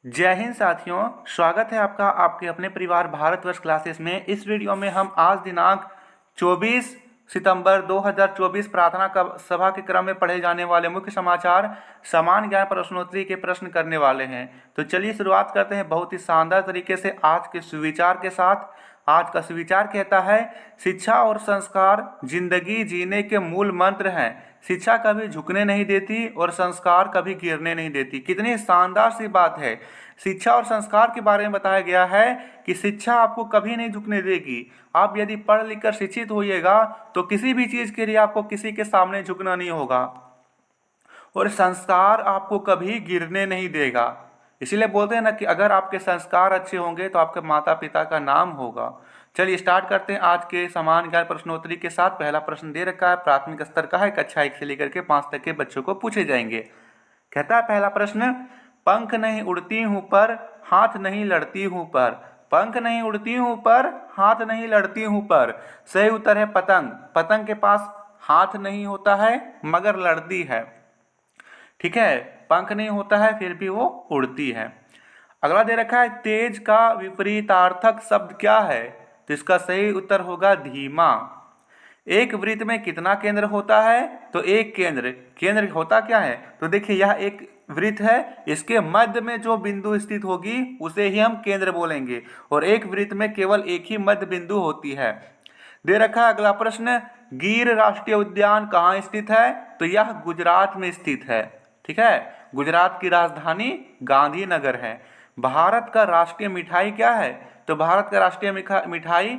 जय हिंद साथियों, स्वागत है आपका आपके अपने परिवार भारतवर्ष क्लासेस में। इस वीडियो में हम आज दिनांक 24 सितंबर 2024 प्रार्थना सभा के क्रम में पढ़े जाने वाले मुख्य समाचार समान ज्ञान प्रश्नोत्तरी के प्रश्न करने वाले हैं। तो चलिए शुरुआत करते हैं बहुत ही शानदार तरीके से आज के सुविचार के साथ। आज का सुविचार कहता है, शिक्षा और संस्कार जिंदगी जीने के मूल मंत्र हैं। शिक्षा कभी झुकने नहीं देती और संस्कार कभी गिरने नहीं देती। कितनी शानदार सी बात है। शिक्षा और संस्कार के बारे में बताया गया है कि शिक्षा आपको कभी नहीं झुकने देगी। आप यदि पढ़ लिख कर शिक्षित होइएगा तो किसी भी चीज़ के लिए आपको किसी के सामने झुकना नहीं होगा, और संस्कार आपको कभी गिरने नहीं देगा। इसीलिए बोलते हैं ना कि अगर आपके संस्कार अच्छे होंगे तो आपके माता पिता का नाम होगा। चलिए स्टार्ट करते हैं आज के समान ज्ञान प्रश्नोत्तरी के साथ। पहला प्रश्न दे रखा है, प्राथमिक स्तर का है, कक्षा 1 से लेकर के 5 तक के बच्चों को पूछे जाएंगे। कहता है पहला प्रश्न, पंख नहीं उड़ती हूँ पर हाथ नहीं लड़ती हूँ पर। पंख नहीं उड़ती हूँ पर हाथ नहीं लड़ती हूँ पर। सही उत्तर है पतंग। पतंग के पास हाथ नहीं होता है मगर लड़ती है। ठीक है, पंख नहीं होता है फिर भी वो उड़ती है। अगला दे रखा है, तेज का विपरीतार्थक शब्द क्या है? तो इसका सही उत्तर होगा धीमा। एक वृत्त में कितना केंद्र होता है? तो एक केंद्र। केंद्र होता क्या है? तो देखिए यह एक वृत्त है, इसके मध्य में जो बिंदु स्थित होगी उसे ही हम केंद्र बोलेंगे, और एक वृत्त में केवल एक ही मध्य बिंदु होती है। दे रखा है अगला प्रश्न, गिर राष्ट्रीय उद्यान कहाँ स्थित है? तो यह गुजरात में स्थित है। ठीक है, गुजरात की राजधानी गांधीनगर है। भारत का राष्ट्रीय मिठाई क्या है? तो भारत का राष्ट्रीय मिठाई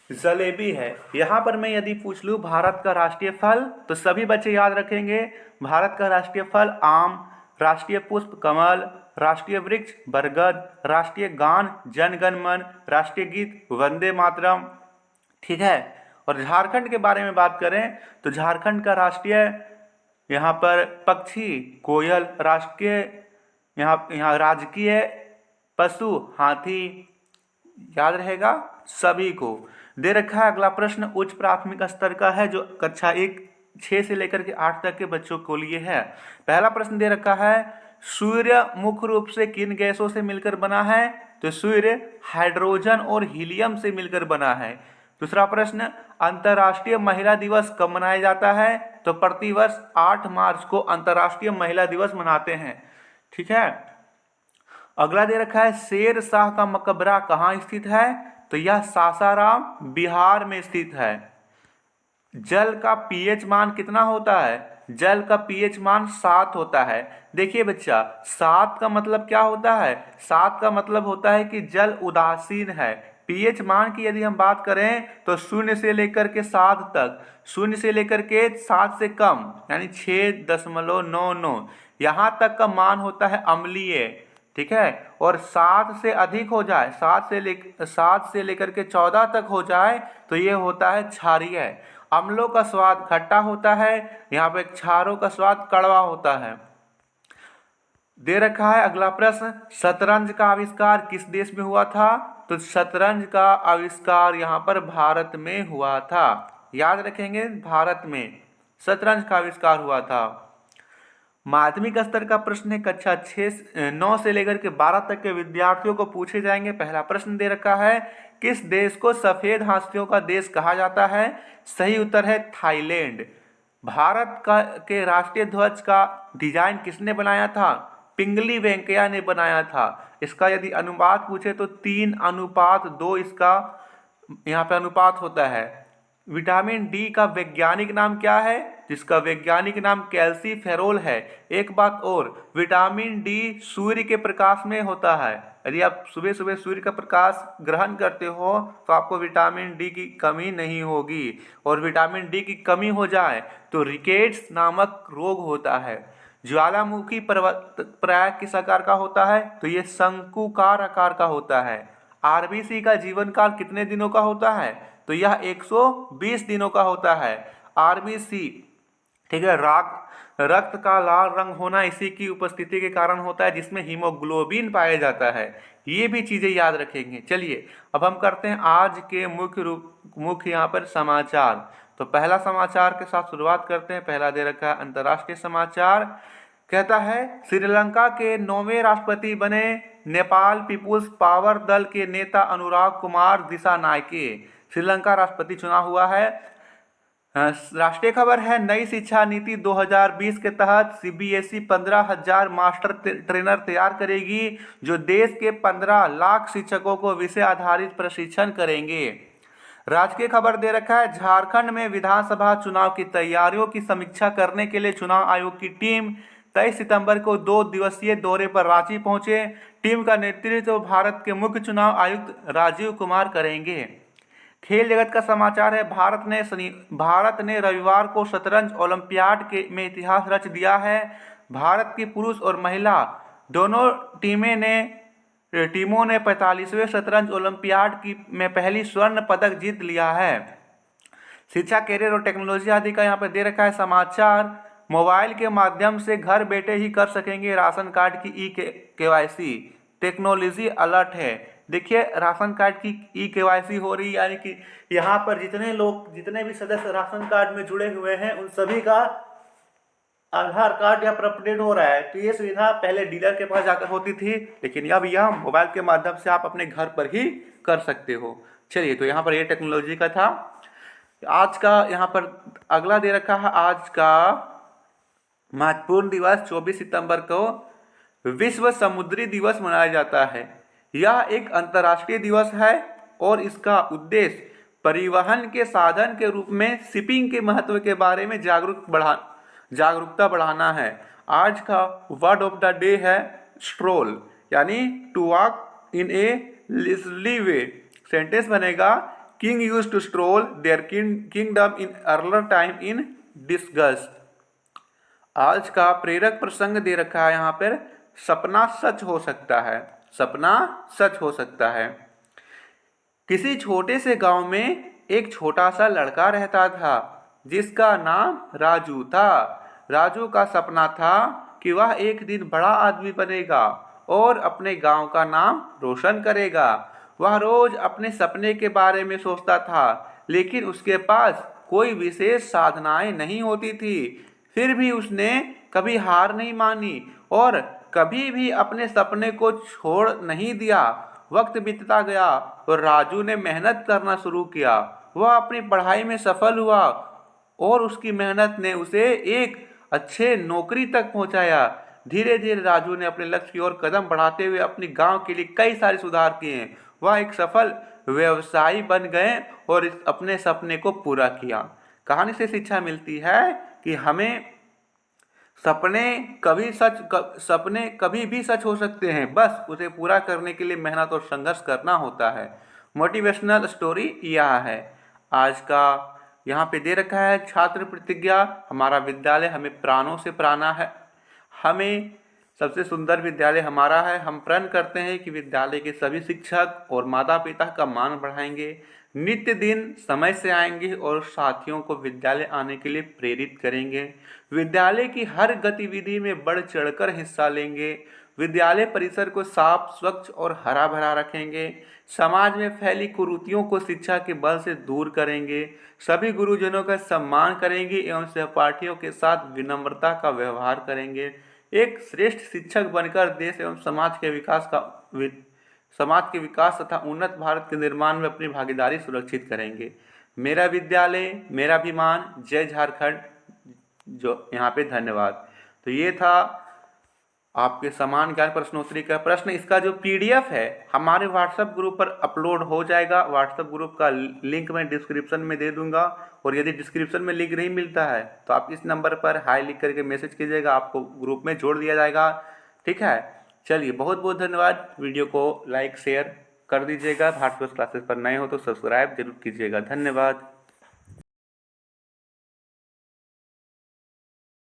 जलेबी है। यहाँ पर मैं यदि पूछ लूँ भारत का राष्ट्रीय फल, तो सभी बच्चे याद रखेंगे भारत का राष्ट्रीय फल आम, राष्ट्रीय पुष्प कमल, राष्ट्रीय वृक्ष बरगद, राष्ट्रीय गान जन गण मन, राष्ट्रीय गीत वंदे मातरम। ठीक है, और झारखंड के बारे में बात करें तो झारखंड का राष्ट्रीय यहाँ पर पक्षी कोयल, राष्ट्रीय यहाँ राजकीय पशु हाथी। याद रहेगा सभी को। दे रखा है अगला प्रश्न, उच्च प्राथमिक स्तर का है, जो कक्षा 1 6 से लेकर के 8 तक के बच्चों को लिए है। पहला प्रश्न दे रखा है, सूर्य मुख्य रूप से किन गैसों से मिलकर बना है? तो सूर्य हाइड्रोजन और हीलियम से मिलकर बना है। दूसरा प्रश्न, अंतर्राष्ट्रीय महिला दिवस कब मनाया जाता है? तो प्रतिवर्ष 8 मार्च को अंतर्राष्ट्रीय महिला दिवस मनाते हैं। ठीक है, अगला दे रखा है, शेर शाह का मकबरा कहाँ स्थित है? तो यह सासाराम बिहार में स्थित है। जल का पीएच मान कितना होता है? जल का पीएच मान 7 होता है। देखिए बच्चा, 7 का मतलब क्या होता है? 7 का मतलब होता है कि जल उदासीन है। पीएच मान की यदि हम बात करें तो 0 से लेकर के 7 तक, 0 से लेकर के 7 से कम यानी 6.99 यहाँ तक का मान होता है अम्लीय। ठीक है, और 7 से अधिक हो जाए, 7 से लेकर के 14 तक हो जाए तो ये होता है क्षारीय। अम्लों का स्वाद खट्टा होता है, यहाँ पे क्षारों का स्वाद कड़वा होता है। दे रखा है अगला प्रश्न, शतरंज का आविष्कार किस देश में हुआ था? तो शतरंज का आविष्कार यहाँ पर भारत में हुआ था। याद रखेंगे, भारत में शतरंज का आविष्कार हुआ था। माध्यमिक स्तर का प्रश्न है, कक्षा 9 से लेकर के 12 तक के विद्यार्थियों को पूछे जाएंगे। पहला प्रश्न दे रखा है, किस देश को सफेद हाथियों का देश कहा जाता है? सही उत्तर है थाईलैंड। भारत का के राष्ट्रीय ध्वज का डिजाइन किसने बनाया था? पिंगली वेंकैया ने बनाया था। इसका यदि अनुपात पूछे तो 3:2 इसका यहाँ पे अनुपात होता है। विटामिन डी का वैज्ञानिक नाम क्या है? जिसका वैज्ञानिक नाम कैल्सीफेरोल है। एक बात और, विटामिन डी सूर्य के प्रकाश में होता है। यदि आप सुबह सुबह सूर्य का प्रकाश ग्रहण करते हो तो आपको विटामिन डी की कमी नहीं होगी, और विटामिन डी की कमी हो जाए तो रिकेट्स नामक रोग होता है। ज्वालामुखी पर्वत प्राय किस आकार का होता है? तो ये शंकुकार आकार का होता है। आरबीसी का जीवन काल कितने दिनों का होता है? तो यह 120 दिनों का होता है। आरबीसी, ठीक है, रक्त का लाल रंग होना इसी की उपस्थिति के कारण होता है, जिसमें हीमोग्लोबिन पाया जाता है। ये भी चीजें याद रखेंगे। चलिए अब हम करते हैं आज के मुख्य यहाँ पर समाचार। तो पहला समाचार के साथ शुरुआत करते हैं। पहला दे रखा है अंतर्राष्ट्रीय समाचार, कहता है श्रीलंका के 9वें राष्ट्रपति बने नेपाल पीपुल्स पावर दल के नेता अनुराग कुमार दिसानायके। श्रीलंका राष्ट्रपति चुना हुआ है। राष्ट्रीय खबर है नई शिक्षा नीति 2020 के तहत सीबीएसई 15,000 मास्टर ट्रेनर तैयार करेगी जो देश के 15 लाख शिक्षकों को विषय आधारित प्रशिक्षण करेंगे। राजकीय खबर दे रखा है झारखंड में विधानसभा चुनाव की तैयारियों की समीक्षा करने के लिए चुनाव आयोग की टीम 23 सितंबर को 2 दिवसीय दौरे पर रांची पहुंचे। टीम का नेतृत्व भारत के मुख्य चुनाव आयुक्त राजीव कुमार करेंगे। खेल जगत का समाचार है भारत ने रविवार को शतरंज ओलंपियाड में इतिहास रच दिया है। भारत की पुरुष और महिला दोनों टीमों ने 45वें शतरंज ओलंपियाड में पहली स्वर्ण पदक जीत लिया है। शिक्षा, कैरियर और टेक्नोलॉजी आदि का यहाँ पर दे रखा है समाचार। मोबाइल के माध्यम से घर बैठे ही कर सकेंगे राशन कार्ड की केवाईसी। टेक्नोलॉजी अलर्ट है। देखिए राशन कार्ड की केवाईसी हो रही है, यानी कि यहाँ पर जितने भी सदस्य राशन कार्ड में जुड़े हुए हैं उन सभी का आधार कार्ड यहाँ पर अपडेट हो रहा है। तो ये सुविधा पहले डीलर के पास जाकर होती थी, लेकिन अब यह मोबाइल के माध्यम से आप अपने घर पर ही कर सकते हो। चलिए, तो यहाँ पर ये टेक्नोलॉजी का था। आज का यहाँ पर अगला दे रखा है, आज का महत्वपूर्ण दिवस 24 सितंबर को विश्व समुद्री दिवस मनाया जाता है। यह एक अंतर्राष्ट्रीय दिवस है और इसका उद्देश्य परिवहन के साधन के रूप में शिपिंग के महत्व के बारे में जागरूकता बढ़ाना है। आज का वर्ड ऑफ द डे है स्ट्रोल, यानी to walk in a leisurely way. Sentence बनेगा king used to stroll their kingdom in earlier time in disguise. आज का प्रेरक प्रसंग दे रखा है यहाँ पर सपना सच हो सकता है। सपना सच हो सकता है। किसी छोटे से गांव में एक छोटा सा लड़का रहता था जिसका नाम राजू था। राजू का सपना था कि वह एक दिन बड़ा आदमी बनेगा और अपने गांव का नाम रोशन करेगा। वह रोज अपने सपने के बारे में सोचता था, लेकिन उसके पास कोई विशेष साधनाएं नहीं होती थी। फिर भी उसने कभी हार नहीं मानी और कभी भी अपने सपने को छोड़ नहीं दिया। वक्त बीतता गया और राजू ने मेहनत करना शुरू किया। वह अपनी पढ़ाई में सफल हुआ और उसकी मेहनत ने उसे एक अच्छे नौकरी तक पहुंचाया। धीरे धीरे राजू ने अपने लक्ष्य की ओर कदम बढ़ाते हुए अपने गांव के लिए कई सारे सुधार किए। वह एक सफल व्यवसायी बन गए और अपने सपने को पूरा किया। कहानी से शिक्षा मिलती है कि हमें सपने कभी भी सच हो सकते हैं, बस उसे पूरा करने के लिए मेहनत और संघर्ष करना होता है। मोटिवेशनल स्टोरी यह है। आज का यहाँ पे दे रखा है छात्र प्रतिज्ञा। हमारा विद्यालय हमें प्राणों से प्राणा है। हमें सबसे सुंदर विद्यालय हमारा है। हम प्रण करते हैं कि विद्यालय के सभी शिक्षक और माता पिता का मान बढ़ाएंगे, नित्य दिन समय से आएंगे और साथियों को विद्यालय आने के लिए प्रेरित करेंगे। विद्यालय की हर गतिविधि में बढ़ चढ़कर हिस्सा लेंगे। विद्यालय परिसर को साफ, स्वच्छ और हरा भरा रखेंगे। समाज में फैली कुरीतियों को शिक्षा के बल से दूर करेंगे। सभी गुरुजनों का सम्मान करेंगे एवं सहपाठियों के साथ विनम्रता का व्यवहार करेंगे। एक श्रेष्ठ शिक्षक बनकर देश एवं समाज के विकास तथा उन्नत भारत के निर्माण में अपनी भागीदारी सुरक्षित करेंगे। मेरा विद्यालय, मेरा अभिमान, जय झारखंड। जो यहाँ पे धन्यवाद। तो ये था आपके समान ज्ञान प्रश्नोत्तरी का प्रश्न। इसका जो पीडीएफ है हमारे व्हाट्सएप ग्रुप पर अपलोड हो जाएगा। व्हाट्सएप ग्रुप का लिंक मैं डिस्क्रिप्शन में दे दूंगा, और यदि डिस्क्रिप्शन में लिंक नहीं मिलता है तो आप इस नंबर पर हाई लिख करके मैसेज कीजिएगा, आपको ग्रुप में जोड़ दिया जाएगा। ठीक है, चलिए बहुत बहुत धन्यवाद। वीडियो को लाइक शेयर कर दीजिएगा। भारत वर्ष क्लासेस पर नए हो तो सब्सक्राइब जरूर कीजिएगा। धन्यवाद।